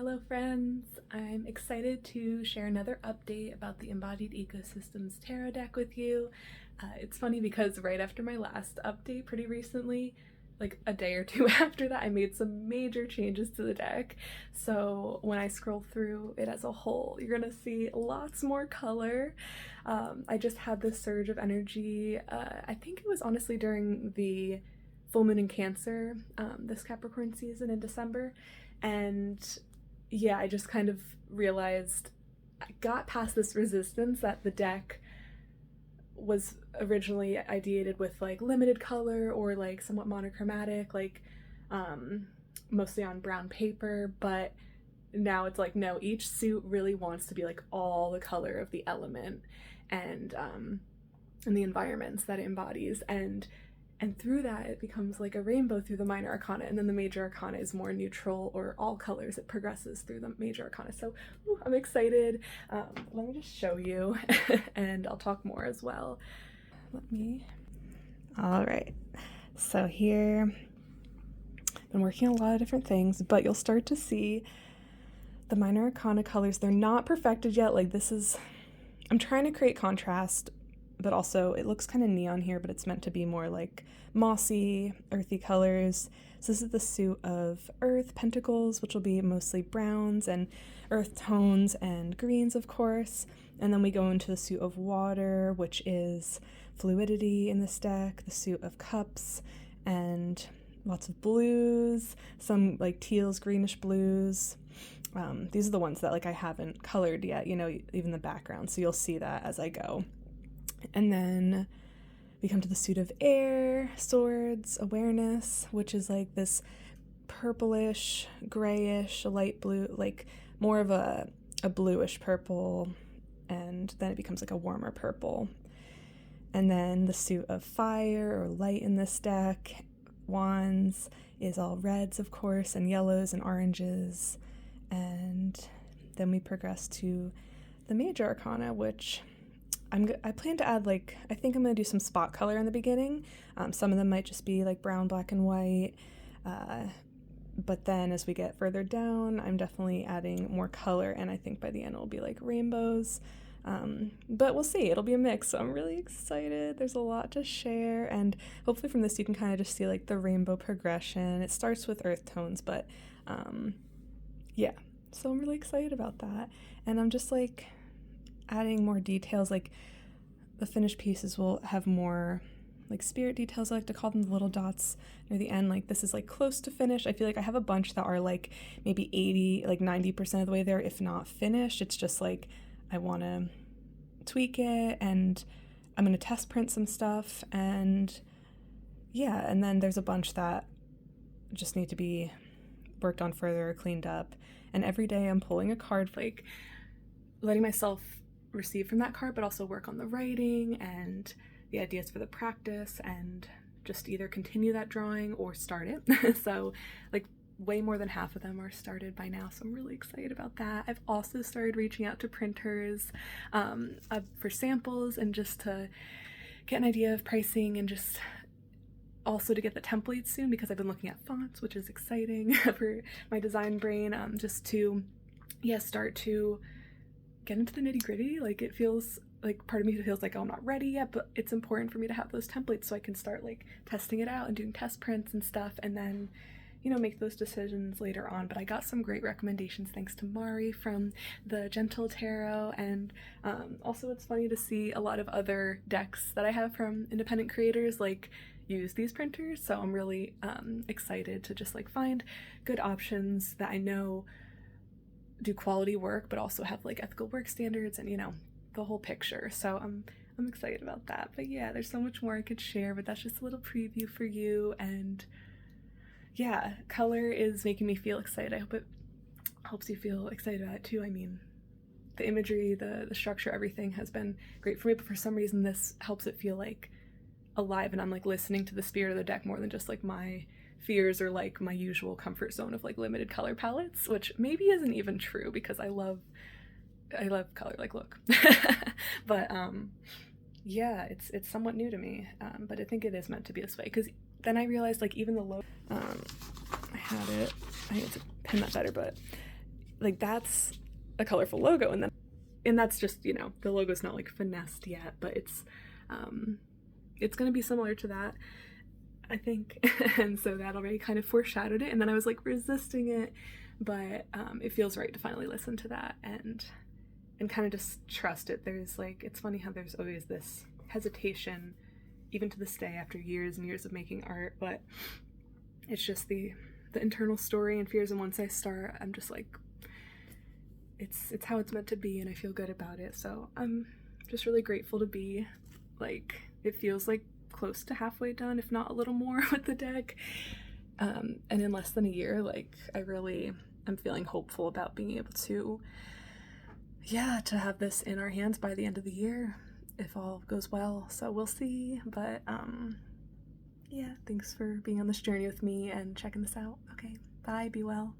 Hello friends! I'm excited to share another update about the Embodied Ecosystems Tarot deck with you. It's funny because right after my last update pretty recently, like a day or two after that, I made some major changes to the deck. So when I scroll through it as a whole, you're gonna see lots more color. I just had this surge of energy. I think it was honestly during the full moon in Cancer, this Capricorn season in December. And yeah, I just kind of realized I got past this resistance that the deck was originally ideated with like limited color or like somewhat monochromatic, like mostly on brown paper, but now it's like, no, each suit really wants to be like all the color of the element and the environments that it embodies, and through that it becomes like a rainbow through the minor arcana, and then the major arcana is more neutral or all colors. It progresses through the major arcana. So I'm excited. Let me just show you and I'll talk more as well. All right, so here I've been working on a lot of different things, but you'll start to see the minor arcana colors. They're not perfected yet. Like I'm trying to create contrast, but also it looks kind of neon here, but it's meant to be more like mossy, earthy colors. So this is the suit of Earth, Pentacles, which will be mostly browns and earth tones and greens, of course. And then we go into the suit of Water, which is fluidity in this deck, the suit of Cups, and lots of blues, some like teals, greenish blues. These are the ones that like I haven't colored yet, you know, even the background. So you'll see that as I go. And then we come to the suit of Air, Swords, Awareness, which is like this purplish, grayish, light blue, like more of a bluish purple, and then it becomes like a warmer purple. And then the suit of Fire or Light in this deck, Wands, is all reds, of course, and yellows and oranges. And then we progress to the major arcana, which I plan to add, like, I think I'm going to do some spot color in the beginning. Some of them might just be like brown, black, and white. But then as we get further down, I'm definitely adding more color, and I think by the end it'll be like rainbows. But we'll see. It'll be a mix, so I'm really excited. There's a lot to share, and hopefully from this you can kind of just see like the rainbow progression. It starts with earth tones, but yeah. So I'm really excited about that. And I'm just like adding more details, like the finished pieces will have more like spirit details, I like to call them, the little dots near the end. Like this is like close to finished. I feel like I have a bunch that are like maybe 80, like 90% of the way there, if not finished. It's just like I want to tweak it, and I'm going to test print some stuff, and yeah, and then there's a bunch that just need to be worked on further, cleaned up. And every day I'm pulling a card, like letting myself receive from that card, but also work on the writing and the ideas for the practice, and just either continue that drawing or start it. So like way more than half of them are started by now, so I'm really excited about that. I've also started reaching out to printers for samples, and just to get an idea of pricing, and just also to get the templates soon, because I've been looking at fonts, which is exciting for my design brain, just to start to get into the nitty-gritty. Like it feels like part of me feels like, oh, I'm not ready yet, but it's important for me to have those templates so I can start like testing it out and doing test prints and stuff, and then, you know, make those decisions later on. But I got some great recommendations thanks to Mari from the Gentle Tarot, and also it's funny to see a lot of other decks that I have from independent creators like use these printers, so I'm really excited to just like find good options that I know do quality work but also have like ethical work standards, and you know, the whole picture. So I'm excited about that. But yeah, there's so much more I could share, but that's just a little preview for you. And yeah, color is making me feel excited. I hope it helps you feel excited about it too. I mean, the imagery, the structure, everything has been great for me, but for some reason this helps it feel like alive, and I'm like listening to the spirit of the deck more than just like my fears or like my usual comfort zone of like limited color palettes, which maybe isn't even true because I love color, like look. But yeah, it's somewhat new to me, but I think it is meant to be this way, because then I realized like even the logo, I had it, I need to pin that better, but like that's a colorful logo. And that's just, you know, the logo's not like finessed yet, but it's going to be similar to that, I think. And so that already kind of foreshadowed it. And then I was like resisting it, but it feels right to finally listen to that and kind of just trust it. There's like, it's funny how there's always this hesitation, even to this day after years and years of making art, but it's just the internal story and fears. And once I start, I'm just like, it's how it's meant to be, and I feel good about it. So I'm just really grateful to be like, it feels like close to halfway done, if not a little more, with the deck. And in less than a year, like I'm feeling hopeful about being able to have this in our hands by the end of the year, if all goes well. So we'll see. But yeah, thanks for being on this journey with me and checking this out. Okay, bye, be well.